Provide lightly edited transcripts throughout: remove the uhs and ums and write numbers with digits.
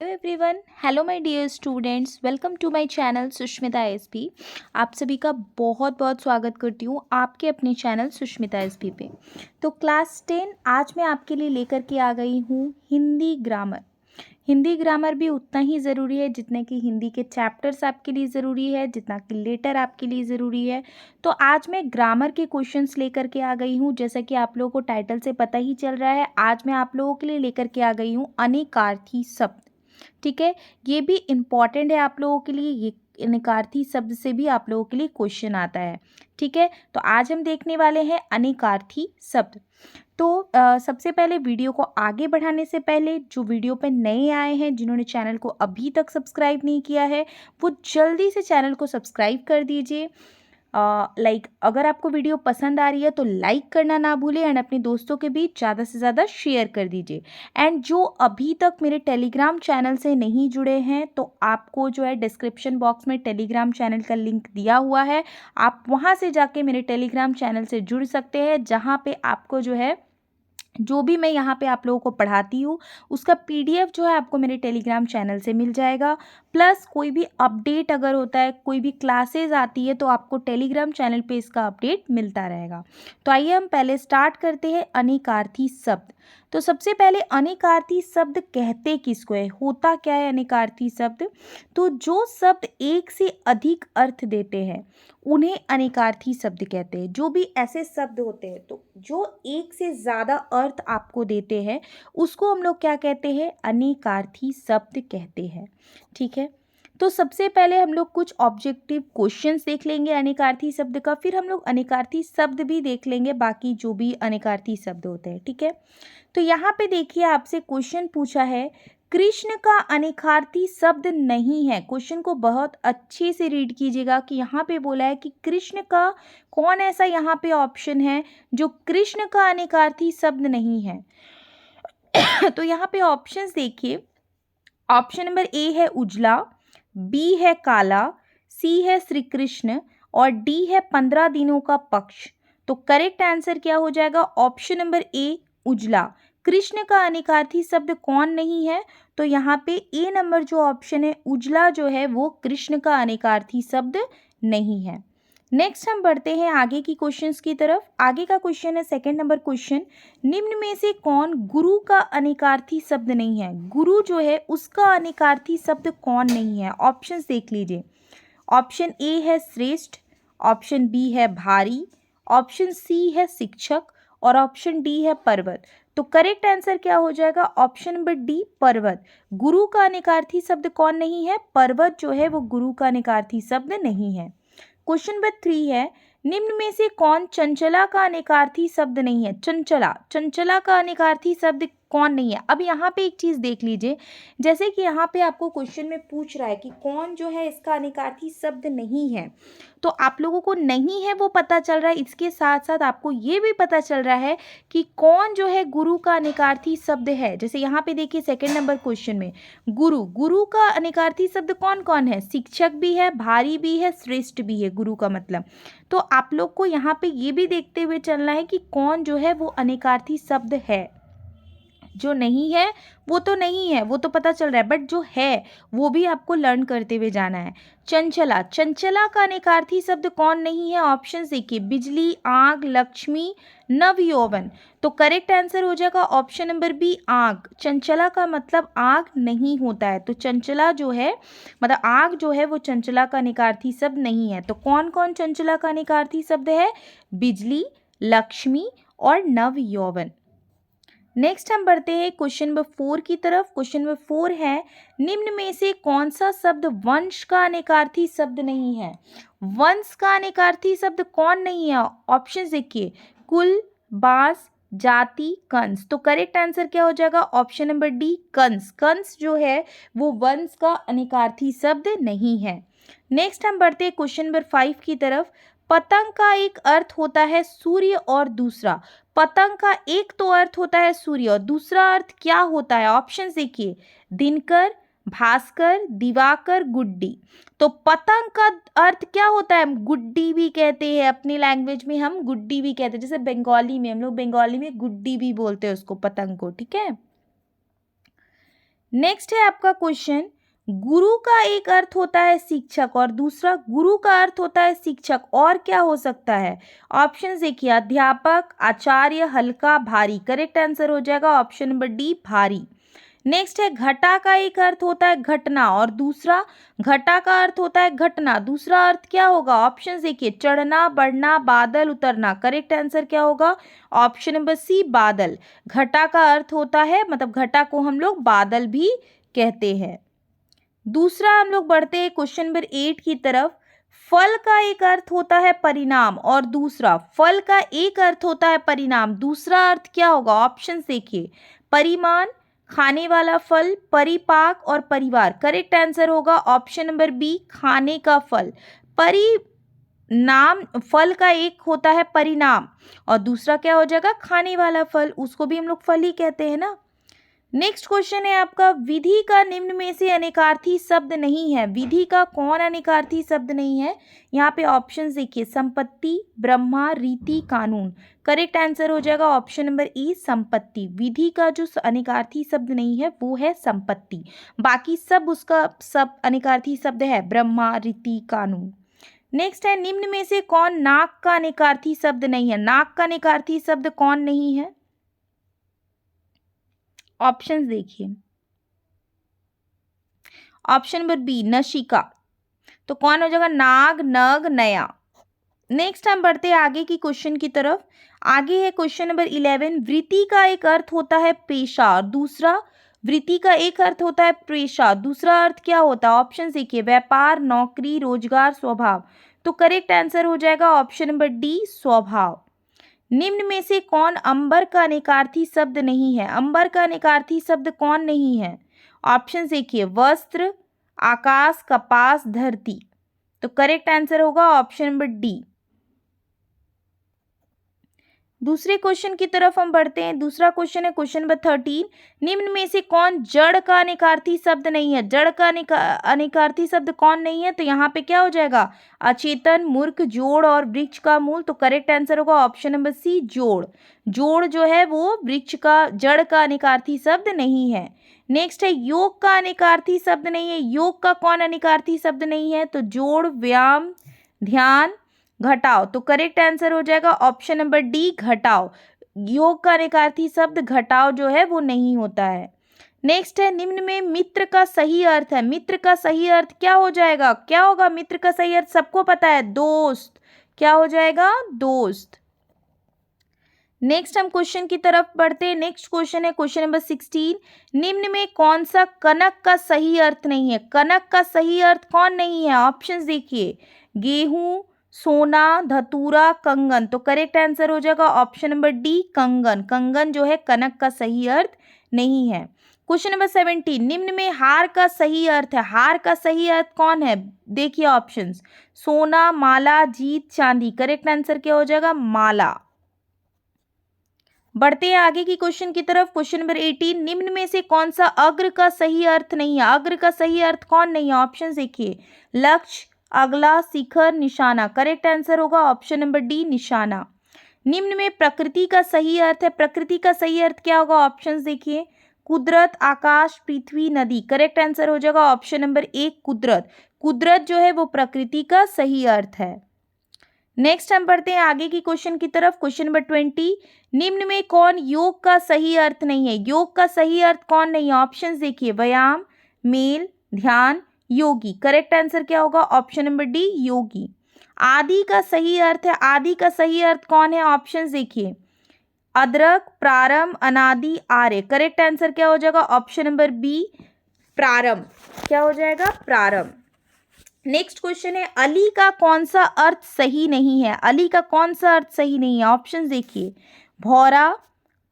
Everyone, hello my dear students, welcome to my channel Sushmita SP. आप सभी का बहुत बहुत स्वागत करती हूँ आपके अपने चैनल सुष्मिता एसपी पे। तो क्लास 10 आज मैं आपके लिए लेकर के आ गई हूँ हिंदी ग्रामर। हिंदी ग्रामर भी उतना ही ज़रूरी है जितने कि हिंदी के चैप्टर्स आपके लिए ज़रूरी है, जितना कि लेटर आपके लिए ज़रूरी है। तो आज मैं ग्रामर के क्वेश्चंस लेकर के आ गई हूँ। जैसा कि आप लोगों को टाइटल से पता ही चल रहा है, आज मैं आप लोगों के लिए लेकर के आ गई हूँ अनेकार्थी शब्द। ठीक है, ये भी इम्पॉर्टेंट है आप लोगों के लिए। ये अनेकार्थी शब्द से भी आप लोगों के लिए क्वेश्चन आता है। ठीक है, तो आज हम देखने वाले हैं अनेकार्थी शब्द। तो सबसे पहले वीडियो को आगे बढ़ाने से पहले जो वीडियो पे नए आए हैं, जिन्होंने चैनल को अभी तक सब्सक्राइब नहीं किया है, वो जल्दी से चैनल को सब्सक्राइब कर दीजिए। अगर आपको वीडियो पसंद आ रही है तो लाइक करना ना भूलें एंड अपने दोस्तों के बीच ज़्यादा से ज़्यादा शेयर कर दीजिए। एंड जो अभी तक मेरे टेलीग्राम चैनल से नहीं जुड़े हैं, तो आपको जो है डिस्क्रिप्शन बॉक्स में टेलीग्राम चैनल का लिंक दिया हुआ है, आप वहाँ से जाके मेरे टेलीग्राम चैनल से जुड़ सकते हैं, जहाँ पे आपको जो है जो भी मैं यहाँ पे आप लोगों को पढ़ाती हूँ उसका पीडीएफ जो है आपको मेरे टेलीग्राम चैनल से मिल जाएगा। प्लस कोई भी अपडेट अगर होता है, कोई भी क्लासेस आती है, तो आपको टेलीग्राम चैनल पे इसका अपडेट मिलता रहेगा। तो आइए हम पहले स्टार्ट करते हैं अनेकार्थी शब्द। तो सबसे पहले अनेकार्थी शब्द कहते किसको है, होता क्या है अनेकार्थी शब्द? तो जो शब्द एक से अधिक अर्थ देते हैं उन्हें अनेकार्थी शब्द कहते हैं। जो भी ऐसे शब्द होते हैं तो जो एक से ज़्यादा अर्थ आपको देते हैं उसको हम लोग क्या कहते हैं, अनेकार्थी शब्द कहते हैं। ठीक है, तो सबसे पहले हम लोग कुछ ऑब्जेक्टिव क्वेश्चंस देख लेंगे अनेकार्थी शब्द का, फिर हम लोग अनेकार्थी शब्द भी देख लेंगे, बाकी जो भी अनेकार्थी शब्द होते हैं। ठीक है, तो यहाँ पे देखिए आपसे क्वेश्चन पूछा है, कृष्ण का अनेकार्थी शब्द नहीं है। क्वेश्चन को बहुत अच्छे से रीड कीजिएगा कि यहाँ पे बोला है कि कृष्ण का कौन ऐसा यहाँ पे ऑप्शन है जो कृष्ण का अनेकार्थी शब्द नहीं है। तो यहाँ पे ऑप्शंस देखिए, ऑप्शन नंबर ए है उजला, बी है काला, सी है श्री कृष्ण और डी है 15 दिनों का पक्ष। तो करेक्ट आंसर क्या हो जाएगा, ऑप्शन नंबर ए उजला। कृष्ण का अनेकार्थी शब्द कौन नहीं है, तो यहाँ पे ए नंबर जो ऑप्शन है उजला जो है वो कृष्ण का अनेकार्थी शब्द नहीं है। नेक्स्ट हम बढ़ते हैं आगे की क्वेश्चंस की तरफ। आगे का क्वेश्चन है सेकंड नंबर क्वेश्चन, निम्न में से कौन गुरु का अनेकार्थी शब्द नहीं है? गुरु जो है उसका अनेकार्थी शब्द कौन नहीं है? ऑप्शंस देख लीजिए, ऑप्शन ए है श्रेष्ठ, ऑप्शन बी है भारी, ऑप्शन सी है शिक्षक और ऑप्शन डी है पर्वत। तो करेक्ट आंसर क्या हो जाएगा, ऑप्शन नंबर डी पर्वत। गुरु का अनेकार्थी शब्द कौन नहीं है? पर्वत जो है वो गुरु का अनेकार्थी शब्द नहीं है। क्वेश्चन नंबर 3 है, निम्न में से कौन चंचला का अनेकार्थी शब्द नहीं है? चंचला, चंचला का अनेकार्थी शब्द कौन नहीं है? अब यहाँ पे एक चीज देख लीजिए, जैसे कि यहाँ पे आपको क्वेश्चन में पूछ रहा है कि कौन जो है इसका अनेकार्थी शब्द नहीं है, तो आप लोगों को नहीं है वो पता चल रहा है, इसके साथ साथ आपको ये भी पता चल रहा है कि कौन जो है गुरु का अनेकार्थी शब्द है। जैसे यहाँ पे देखिए सेकंड नंबर क्वेश्चन में गुरु, गुरु का अनेकार्थी शब्द कौन कौन है? शिक्षक भी है, भारी भी है, श्रेष्ठ भी है, गुरु का मतलब। तो आप लोग को यहाँ पे ये भी देखते हुए चलना है कि कौन जो है वो अनेकार्थी शब्द है। जो नहीं है वो तो नहीं है, वो तो पता चल रहा है, बट जो है वो भी आपको लर्न करते हुए जाना है। चंचला, चंचला का अनेकार्थी शब्द कौन नहीं है? ऑप्शन देखिए, बिजली, आग, लक्ष्मी, नव यौवन। तो करेक्ट आंसर हो जाएगा ऑप्शन नंबर बी आग। चंचला का मतलब आग नहीं होता है, तो चंचला जो है मतलब आग जो है वो चंचला का अनेकार्थी शब्द नहीं है। तो कौन कौन चंचला का अनेकार्थी शब्द है? बिजली, लक्ष्मी और नव यौवन। नेक्स्ट हम बढ़ते हैं क्वेश्चन नंबर 4 की तरफ। क्वेश्चन नंबर 4 है, निम्न में से कौन सा शब्द वंश का अनेकार्थी शब्द नहीं है? वंश का अनेकार्थी शब्द कौन नहीं है? ऑप्शन देखिए, कुल, बांस, जाति, कंस। तो करेक्ट आंसर क्या हो जाएगा, ऑप्शन नंबर डी कंस। कंस जो है वो वंश का अनेकार्थी शब्द नहीं है। नेक्स्ट हम बढ़ते हैं क्वेश्चन नंबर 5 की तरफ। पतंग का एक अर्थ होता है सूर्य और दूसरा, पतंग का एक तो अर्थ होता है सूर्य और दूसरा अर्थ क्या होता है? ऑप्शन देखिए, दिनकर, भास्कर, दिवाकर, गुड्डी। तो पतंग का अर्थ क्या होता है? हम गुड्डी भी कहते हैं, अपनी लैंग्वेज में हम गुड्डी भी कहते हैं, जैसे बंगाली में हम लोग बंगाली में गुड्डी भी बोलते हैं उसको, पतंग को। ठीक है, नेक्स्ट है आपका क्वेश्चन, गुरु का एक अर्थ होता है शिक्षक और दूसरा, गुरु का अर्थ होता है शिक्षक और क्या हो सकता है? ऑप्शन देखिए, अध्यापक, आचार्य, हल्का, भारी। करेक्ट आंसर हो जाएगा ऑप्शन नंबर डी, भारी। नेक्स्ट है, घटा का एक अर्थ होता है घटना और दूसरा, घटा का अर्थ होता है घटना, दूसरा अर्थ क्या होगा? ऑप्शन देखिए, चढ़ना, बढ़ना, बादल, उतरना। करेक्ट आंसर क्या होगा? ऑप्शन नंबर सी, बादल। घटा का अर्थ होता है, मतलब घटा को हम लोग बादल भी कहते हैं। दूसरा हम लोग बढ़ते हैं क्वेश्चन नंबर 8 की तरफ। फल का एक अर्थ होता है परिणाम और दूसरा, फल का एक अर्थ होता है परिणाम, दूसरा अर्थ क्या होगा? ऑप्शन देखिए, परिमाण, खाने वाला फल, परिपाक और परिवार। करेक्ट आंसर होगा ऑप्शन नंबर बी, खाने का फल। परिणाम, फल का एक होता है परिणाम और दूसरा क्या हो जाएगा? खाने वाला फल, उसको भी हम लोग फल ही कहते हैं ना। नेक्स्ट क्वेश्चन है आपका, विधि का निम्न में से अनेकार्थी शब्द नहीं है। विधि का कौन अनेकार्थी शब्द नहीं है? यहाँ पे ऑप्शन देखिए, संपत्ति, ब्रह्मा, रीति, कानून। करेक्ट आंसर हो जाएगा ऑप्शन नंबर ई, संपत्ति। विधि का जो अनेकार्थी शब्द नहीं है वो है संपत्ति, बाकी सब उसका सब अनेकार्थी शब्द है, ब्रह्मा, रीति, कानून। नेक्स्ट है, निम्न में से कौन नाक का अनेकार्थी शब्द नहीं है? नाक का अनेकार्थी शब्द कौन नहीं है? ऑप्शंस देखिए, ऑप्शन नंबर बी, नशिका। तो कौन हो जाएगा? नाग, नग, नया। नेक्स्ट हम बढ़ते हैं आगे की क्वेश्चन की तरफ। आगे है क्वेश्चन नंबर 11, वृत्ति का एक अर्थ होता है पेशा और दूसरा, वृत्ति का एक अर्थ होता है पेशा, दूसरा अर्थ क्या होता है? ऑप्शन देखिए, व्यापार, नौकरी, रोजगार, स्वभाव। तो करेक्ट आंसर हो जाएगा ऑप्शन नंबर डी, स्वभाव। निम्न में से कौन अंबर का अनेकार्थी शब्द नहीं है? अंबर का अनेकार्थी शब्द कौन नहीं है? ऑप्शन देखिए, वस्त्र, आकाश, कपास, धरती। तो करेक्ट आंसर होगा ऑप्शन नंबर डी। दूसरे क्वेश्चन की तरफ हम बढ़ते हैं। दूसरा क्वेश्चन है क्वेश्चन नंबर 13, निम्न में से कौन जड़ का अनेकार्थी शब्द नहीं है? जड़ का अनेकार्थी शब्द कौन नहीं है? तो यहाँ पे क्या हो जाएगा? अचेतन, मूर्ख, जोड़ और वृक्ष का मूल। तो करेक्ट आंसर होगा ऑप्शन नंबर सी, जोड़। जोड़ जो है वो वृक्ष का, जड़ का अनेकार्थी शब्द नहीं है। नेक्स्ट है, योग का अनेकार्थी शब्द नहीं है। योग का कौन अनेकार्थी शब्द नहीं है? तो जोड़, व्यायाम, ध्यान, घटाओ। तो करेक्ट आंसर हो जाएगा ऑप्शन नंबर डी, घटाओ। योग का अनेकार्थी शब्द घटाओ जो है वो नहीं होता है। नेक्स्ट है, निम्न में मित्र का सही अर्थ है। मित्र का सही अर्थ क्या हो जाएगा? क्या होगा मित्र का सही अर्थ? सबको पता है, दोस्त। क्या हो जाएगा? दोस्त। नेक्स्ट हम क्वेश्चन की तरफ बढ़ते हैं। नेक्स्ट क्वेश्चन है क्वेश्चन नंबर 16, निम्न में कौन सा कनक का सही अर्थ नहीं है? कनक का सही अर्थ कौन नहीं है? ऑप्शंस देखिए, गेहूं, सोना, धतूरा, कंगन। तो करेक्ट आंसर हो जाएगा ऑप्शन नंबर डी, कंगन। कंगन जो है कनक का सही अर्थ नहीं है। क्वेश्चन नंबर 17, निम्न में हार का सही अर्थ है। हार का सही अर्थ कौन है? देखिए ऑप्शंस, सोना, माला, जीत, चांदी। करेक्ट आंसर क्या हो जाएगा? माला। बढ़ते हैं आगे की क्वेश्चन की तरफ। क्वेश्चन नंबर 18, निम्न में से कौन सा अग्र का सही अर्थ नहीं है? अग्र का सही अर्थ कौन नहीं है? ऑप्शन देखिए, लक्ष्य, अगला, शिखर, निशाना। करेक्ट आंसर होगा ऑप्शन नंबर डी, निशाना। निम्न में प्रकृति का सही अर्थ है। प्रकृति का सही अर्थ क्या होगा? ऑप्शन देखिए, कुदरत, आकाश, पृथ्वी, नदी। करेक्ट आंसर हो जाएगा ऑप्शन नंबर ए, कुदरत। कुदरत जो है वो प्रकृति का सही अर्थ है। नेक्स्ट हम बढ़ते हैं आगे की क्वेश्चन की तरफ। क्वेश्चन नंबर 20, निम्न में कौन योग का सही अर्थ नहीं है? योग का सही अर्थ कौन नहीं है? ऑप्शंस देखिए, व्यायाम, मेल, ध्यान, योगी। करेक्ट आंसर क्या होगा? ऑप्शन नंबर डी, योगी। आदि का सही अर्थ है। आदि का सही अर्थ कौन है? ऑप्शंस देखिए, अदरक, प्रारंभ, अनादि, आर्य। करेक्ट आंसर क्या हो जाएगा? ऑप्शन नंबर बी, प्रारंभ। क्या हो जाएगा? प्रारंभ। नेक्स्ट क्वेश्चन है, अली का कौन सा अर्थ सही नहीं है? अली का कौन सा अर्थ सही नहीं है? ऑप्शन देखिए, भौरा,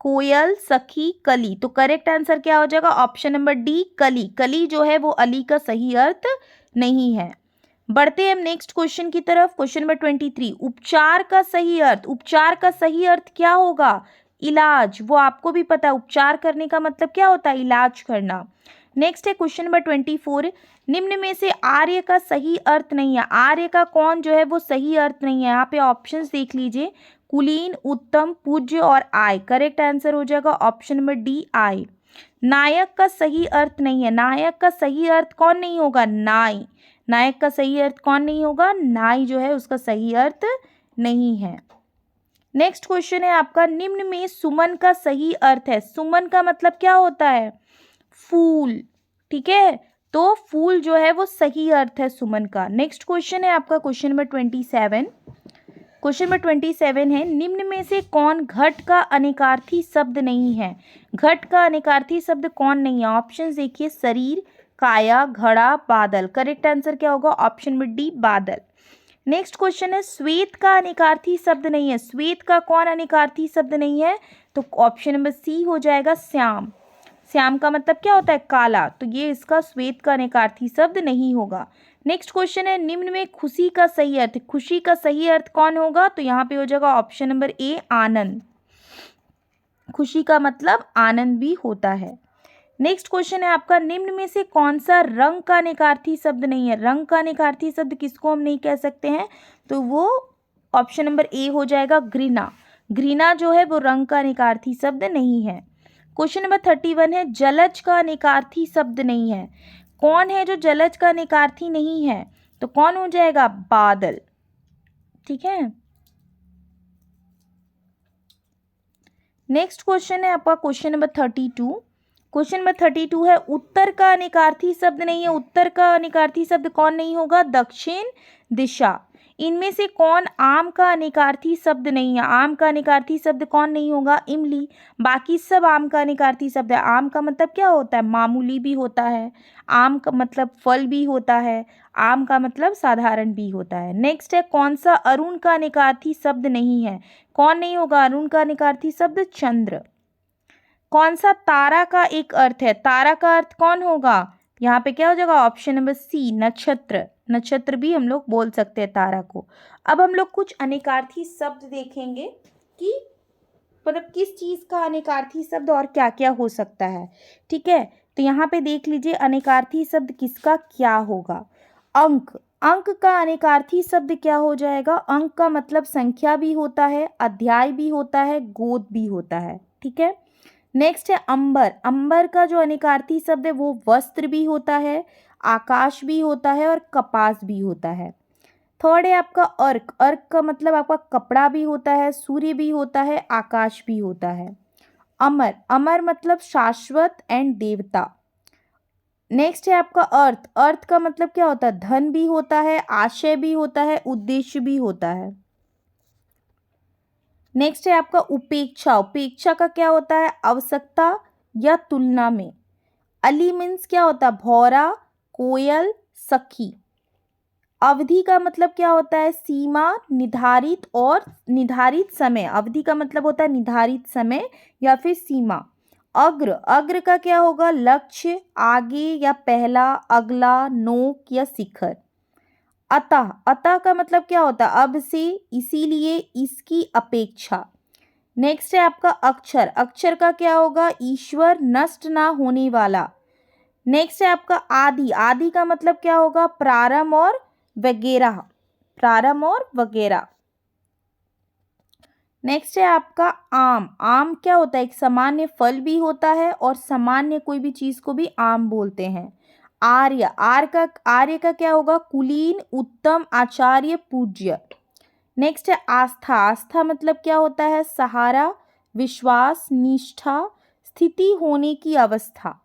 कोयल, सखी, कली। तो करेक्ट आंसर क्या हो जाएगा? ऑप्शन नंबर डी, कली। कली जो है वो अली का सही अर्थ नहीं है। बढ़ते हैं हम नेक्स्ट क्वेश्चन की तरफ। क्वेश्चन नंबर 23, उपचार का सही अर्थ। उपचार का सही अर्थ क्या होगा? इलाज। वो आपको भी पता है, उपचार करने का मतलब क्या होता है? इलाज करना। नेक्स्ट है क्वेश्चन नंबर 24, निम्न में से आर्य का सही अर्थ नहीं है। आर्य का कौन जो है वो सही अर्थ नहीं है? यहाँ पे ऑप्शंस देख लीजिए, कुलीन, उत्तम, पूज्य और आय। करेक्ट आंसर हो जाएगा ऑप्शन नंबर डी, आय। नायक का सही अर्थ नहीं है। नायक का सही अर्थ कौन नहीं होगा? नाई। नायक का सही अर्थ कौन नहीं होगा? नाई जो है उसका सही अर्थ नहीं है। नेक्स्ट क्वेश्चन है आपका, निम्न में सुमन का सही अर्थ है। सुमन का मतलब क्या होता है? फूल। ठीक है, तो फूल जो है वो सही अर्थ है सुमन का। नेक्स्ट क्वेश्चन है आपका क्वेश्चन नंबर 27। क्वेश्चन नंबर 27 है, निम्न में से कौन घट का अनेकार्थी शब्द नहीं है? घट का अनेकार्थी शब्द कौन नहीं है? ऑप्शन देखिए, शरीर, काया, घड़ा, बादल। करेक्ट आंसर क्या होगा? ऑप्शन नंबर डी, बादल। नेक्स्ट क्वेश्चन है, श्वेत का अनेकार्थी शब्द नहीं है। श्वेत का कौन अनेकार्थी शब्द नहीं है? तो ऑप्शन नंबर सी हो जाएगा, श्याम। श्याम का मतलब क्या होता है? काला। तो ये इसका श्वेत का अनेकार्थी शब्द नहीं होगा। नेक्स्ट क्वेश्चन है, निम्न में खुशी का सही अर्थ। खुशी का सही अर्थ कौन होगा? तो यहाँ पे हो जाएगा ऑप्शन नंबर ए, आनंद। खुशी का मतलब आनंद भी होता है। नेक्स्ट क्वेश्चन है आपका, निम्न में से कौन सा रंग का अनेकार्थी शब्द नहीं है? रंग का अनेकार्थी शब्द किसको हम नहीं कह सकते हैं? तो वो ऑप्शन नंबर ए हो जाएगा, घृणा। घृणा जो है वो रंग का अनेकार्थी शब्द नहीं है। क्वेश्चन नंबर 31 है, जलज का अनेकार्थी शब्द नहीं है। कौन है जो जलज का अनेकार्थी नहीं है? तो कौन हो जाएगा? बादल। ठीक है। नेक्स्ट क्वेश्चन है आपका क्वेश्चन नंबर 32। क्वेश्चन नंबर 32 है, उत्तर का अनेकार्थी शब्द नहीं है। उत्तर का अनेकार्थी शब्द कौन नहीं होगा? दक्षिण दिशा। इनमें से कौन आम का अनेकार्थी शब्द नहीं है? आम का अनेकार्थी शब्द कौन नहीं होगा? इमली। बाकी सब आम का अनेकार्थी शब्द है। आम का मतलब क्या होता है? मामूली भी होता है। आम का मतलब फल भी होता है। आम का मतलब साधारण भी होता है। नेक्स्ट है, कौन सा अरुण का अनेकार्थी शब्द नहीं है? कौन नहीं होगा अरुण का अनेकार्थी शब्द? चंद्र। कौन सा तारा का एक अर्थ है? तारा का अर्थ कौन होगा? यहाँ पे क्या हो जाएगा? ऑप्शन नंबर सी, नक्षत्र। नक्षत्र भी हम लोग बोल सकते हैं तारा को। अब हम लोग कुछ अनेकार्थी शब्द देखेंगे कि मतलब किस चीज का अनेकार्थी शब्द और क्या क्या हो सकता है। ठीक है, तो यहाँ पे देख लीजिए अनेकार्थी शब्द किसका क्या होगा। अंक। अंक का अनेकार्थी शब्द क्या हो जाएगा? अंक का मतलब संख्या भी होता है, अध्याय भी होता है, गोद भी होता है। ठीक है। नेक्स्ट है अंबर। अंबर का जो अनेकार्थी शब्द है वो वस्त्र भी होता है, आकाश भी होता है और कपास भी होता है। थर्ड है आपका अर्क। अर्क का मतलब आपका कपड़ा भी होता है, सूर्य भी होता है, आकाश भी होता है। अमर। अमर मतलब शाश्वत एंड देवता। नेक्स्ट है आपका अर्थ। अर्थ का मतलब क्या होता है? धन भी होता है, आशय भी होता है, उद्देश्य भी होता है। नेक्स्ट है आपका उपेक्षा। उपेक्षा का क्या होता है? आवश्यकता या तुलना में। अली मीन्स क्या होता है? भौरा, कोयल, सखी। अवधि का मतलब क्या होता है? सीमा, निर्धारित और निर्धारित समय। अवधि का मतलब होता है निर्धारित समय या फिर सीमा। अग्र। अग्र का क्या होगा? लक्ष्य, आगे या पहला, अगला, नोक या शिखर। अतः। अतः का मतलब क्या होता है? अब से, इसीलिए, इसकी अपेक्षा। नेक्स्ट है आपका अक्षर। अक्षर का क्या होगा? ईश्वर, नष्ट ना होने वाला। नेक्स्ट है आपका आदि। आदि का मतलब क्या होगा? प्रारंभ और वगैरह। प्रारंभ और वगैरह। नेक्स्ट है आपका आम। आम क्या होता है? एक सामान्य फल भी होता है और सामान्य कोई भी चीज को भी आम बोलते हैं। आर्य। आर्य का क्या होगा? कुलीन, उत्तम, आचार्य, पूज्य। नेक्स्ट है आस्था। आस्था मतलब क्या होता है? सहारा, विश्वास, निष्ठा, स्थिति होने की अवस्था।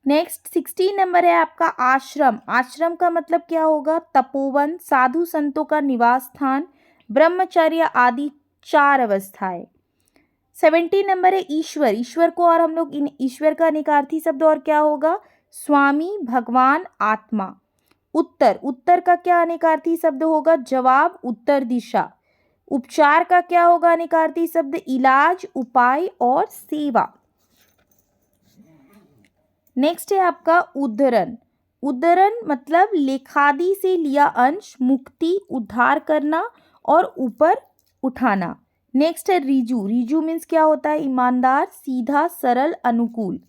नेक्स्ट 16 नंबर है आपका आश्रम। आश्रम का मतलब क्या होगा? तपोवन, साधु संतों का निवास स्थान, ब्रह्मचर्य आदि 4 अवस्थाएं। 17 नंबर है ईश्वर। ईश्वर को और हम लोग इन ईश्वर का अनेकार्थी शब्द और क्या होगा? स्वामी, भगवान, आत्मा। उत्तर। उत्तर का क्या अनेकार्थी शब्द होगा? जवाब, उत्तर दिशा। उपचार का क्या होगा अनेकार्थी शब्द? इलाज, उपाय और सेवा। नेक्स्ट है आपका उद्धरण। उद्धरण मतलब लेखादि से लिया अंश, मुक्ति, उद्धार करना और ऊपर उठाना। नेक्स्ट है रिजु। रिजु मीन्स क्या होता है? ईमानदार, सीधा, सरल, अनुकूल।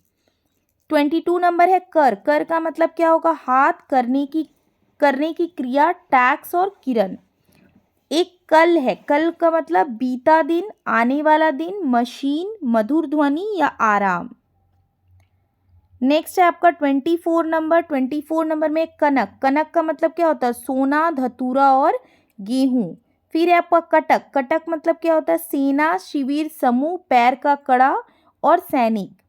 22 नंबर है कर। कर का मतलब क्या होगा? हाथ, करने की क्रिया, टैक्स और किरण। एक कल है। कल का मतलब बीता दिन, आने वाला दिन, मशीन, मधुर ध्वनि या आराम। नेक्स्ट है आपका 24 नंबर। 24 नंबर में कनक। कनक का मतलब क्या होता है? सोना, धतूरा और गेहूं। फिर है आपका कटक। कटक मतलब क्या होता है? सेना, शिविर, समूह, पैर का कड़ा और सैनिक।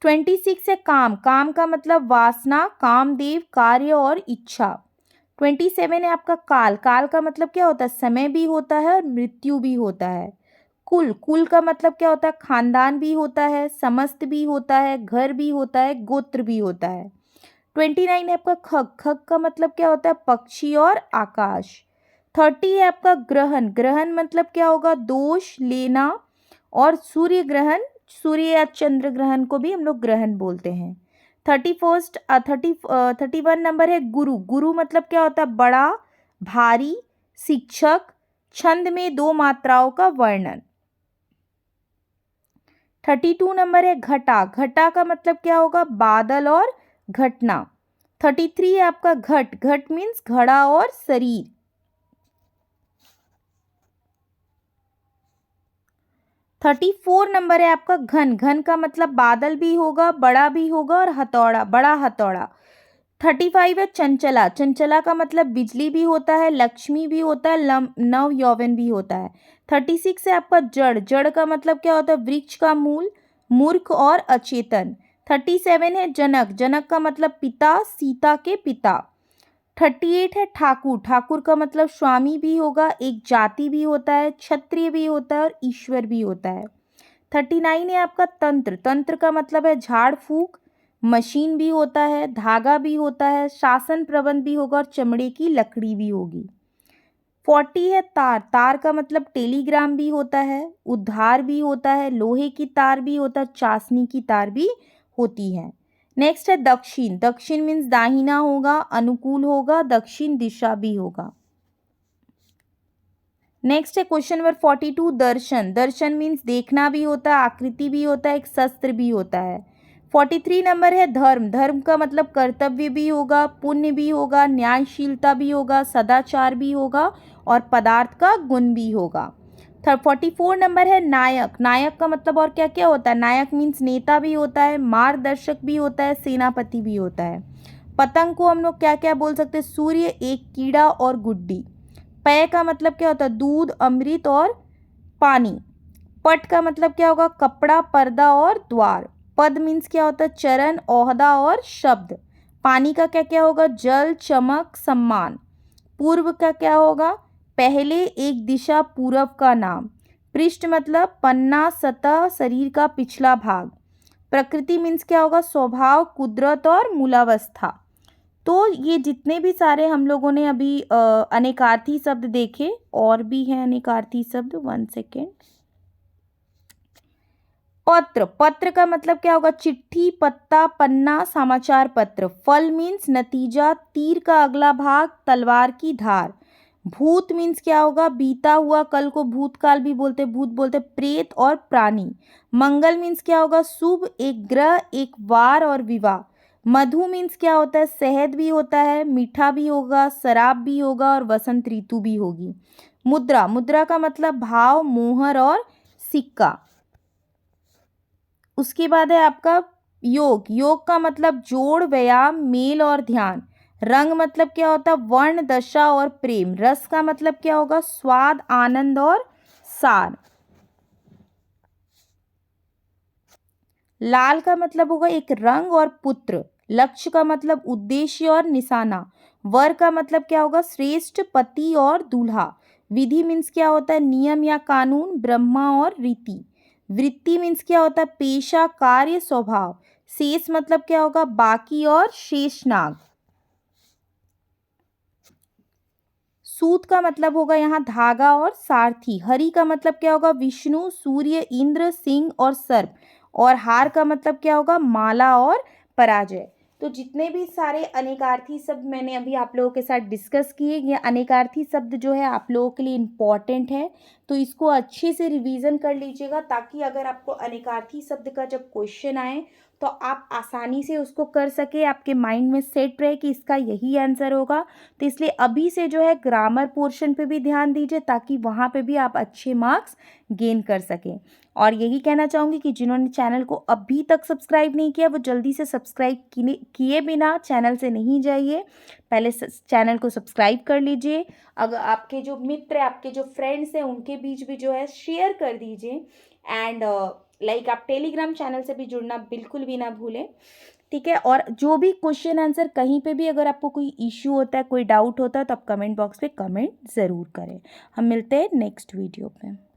26 है काम। काम का मतलब वासना, कामदेव, कार्य और इच्छा। 27 है आपका काल। काल का मतलब क्या होता है? समय भी होता है और मृत्यु भी होता है। कुल। कुल का मतलब क्या होता है? खानदान भी होता है, समस्त भी होता है, घर भी होता है, गोत्र भी होता है। 29 है आपका खग। खग का मतलब क्या होता है? पक्षी और आकाश। 30 है आपका ग्रहण। ग्रहण मतलब क्या होगा? दोष लेना। और सूर्य ग्रहण, सूर्य या चंद्र ग्रहण को भी हम लोग ग्रहण बोलते हैं। 31 नंबर है गुरु। गुरु मतलब क्या होता है? बड़ा, भारी, शिक्षक, छंद में 2 मात्राओं का वर्णन। 32 नंबर है घटा। घटा का मतलब क्या होगा? बादल और घटना। 33 है आपका घट। घट मीन्स घड़ा और शरीर। 34 नंबर है आपका घन। घन का मतलब बादल भी होगा, बड़ा भी होगा और हथौड़ा, बड़ा हथौड़ा। 35 है चंचला। चंचला का मतलब बिजली भी होता है, लक्ष्मी भी होता है, नव यौवन भी होता है। 36 है आपका जड़। जड़ का मतलब क्या होता है? वृक्ष का मूल, मूर्ख और अचेतन। 37 है जनक। जनक का मतलब पिता, सीता के पिता। 38 है ठाकुर। ठाकुर का मतलब स्वामी भी होगा, एक जाति भी होता है, क्षत्रिय भी होता है और ईश्वर भी होता है। 39 है आपका तंत्र। तंत्र का मतलब है झाड़ फूक, मशीन भी होता है, धागा भी होता है, शासन प्रबंध भी होगा और चमड़े की लकड़ी भी होगी। 40 है तार। तार का मतलब टेलीग्राम भी होता है, उद्धार भी होता है, लोहे की तार भी होता है, चाशनी की तार भी होती है। नेक्स्ट है दक्षिण। दक्षिण मीन्स दाहिना होगा, अनुकूल होगा, दक्षिण दिशा भी होगा। नेक्स्ट है क्वेश्चन नंबर 42 दर्शन। दर्शन मीन्स देखना भी होता है, आकृति भी होता है, एक शस्त्र भी होता है। 43 नंबर है धर्म। धर्म का मतलब कर्तव्य भी होगा, पुण्य भी होगा, न्यायशीलता भी होगा, सदाचार भी होगा और पदार्थ का गुण भी होगा। 44 नंबर है नायक। नायक का मतलब और क्या क्या होता है? नायक मीन्स नेता भी होता है, मार्गदर्शक भी होता है, सेनापति भी होता है। पतंग को हम लोग क्या क्या बोल सकते हैं? सूर्य, एक कीड़ा और गुड्डी। पेय का मतलब क्या होता है? दूध, अमृत और पानी। पट का मतलब क्या होगा? कपड़ा, पर्दा और द्वार। पद मीन्स क्या होता है? चरण, ओहदा और शब्द। पानी का क्या क्या होगा? जल, चमक, सम्मान। पूर्व का क्या होगा? पहले, एक दिशा, पूर्व का नाम। पृष्ठ मतलब पन्ना, सतह, शरीर का पिछला भाग। प्रकृति मीन्स क्या होगा? स्वभाव, कुदरत और मूलावस्था। तो ये जितने भी सारे हम लोगों ने अभी अनेकार्थी शब्द देखे, और भी हैं अनेकार्थी शब्द। 1 सेकेंड। पत्र। पत्र का मतलब क्या होगा? चिट्ठी, पत्ता, पन्ना, समाचार पत्र। फल मीन्स नतीजा, तीर का अगला भाग, तलवार की धार। भूत मीन्स क्या होगा? बीता हुआ, कल को भूतकाल भी बोलते, भूत बोलते। प्रेत और प्राणी। मंगल मीन्स क्या होगा? शुभ, एक ग्रह, एक वार और विवाह। मधु मीन्स क्या होता है? शहद भी होता है, मीठा भी होगा, शराब भी होगा और वसंत ऋतु भी होगी। मुद्रा। मुद्रा का मतलब भाव, मोहर और सिक्का। उसके बाद है आपका योग। योग का मतलब जोड़, व्यायाम, मेल और ध्यान। रंग मतलब क्या होता है? वर्ण, दशा और प्रेम। रस का मतलब क्या होगा? स्वाद, आनंद और सार। लाल का मतलब होगा एक रंग और पुत्र। लक्ष्य का मतलब उद्देश्य और निशाना। वर का मतलब क्या होगा? श्रेष्ठ, पति और दूल्हा। विधि मीन्स क्या होता है? नियम या कानून, ब्रह्मा और रीति। वृत्ति मीन्स क्या होता है? पेशा, कार्य, स्वभाव। शेष मतलब क्या होगा? बाकी और शेषनाग। सूत का मतलब होगा यहाँ धागा और सारथी। हरि का मतलब क्या होगा? विष्णु, सूर्य, इंद्र, सिंह और सर्प। और हार का मतलब क्या होगा? माला और पराजय। तो जितने भी सारे अनेकार्थी शब्द मैंने अभी आप लोगों के साथ डिस्कस किए, ये अनेकार्थी शब्द जो है आप लोगों के लिए इम्पॉर्टेंट है, तो इसको अच्छे से रिवीजन कर लीजिएगा, ताकि अगर आपको अनेकार्थी शब्द का जब क्वेश्चन आए तो आप आसानी से उसको कर सके, आपके माइंड में सेट रहे कि इसका यही आंसर होगा। तो इसलिए अभी से जो है ग्रामर पोर्शन पे भी ध्यान दीजिए, ताकि वहाँ पे भी आप अच्छे मार्क्स गेन कर सकें। और यही कहना चाहूँगी कि जिन्होंने चैनल को अभी तक सब्सक्राइब नहीं किया वो जल्दी से सब्सक्राइब किए बिना चैनल से नहीं जाइए, पहले चैनल को सब्सक्राइब कर लीजिए। अगर आपके जो मित्र, आपके जो फ्रेंड्स हैं, उनके बीच भी जो है शेयर कर दीजिए। एंड लाइक आप टेलीग्राम चैनल से भी जुड़ना बिल्कुल भी ना भूलें, ठीक है। और जो भी क्वेश्चन आंसर कहीं पे भी अगर आपको कोई इश्यू होता है, कोई डाउट होता है, तो आप कमेंट बॉक्स पे कमेंट ज़रूर करें। हम मिलते हैं नेक्स्ट वीडियो पे।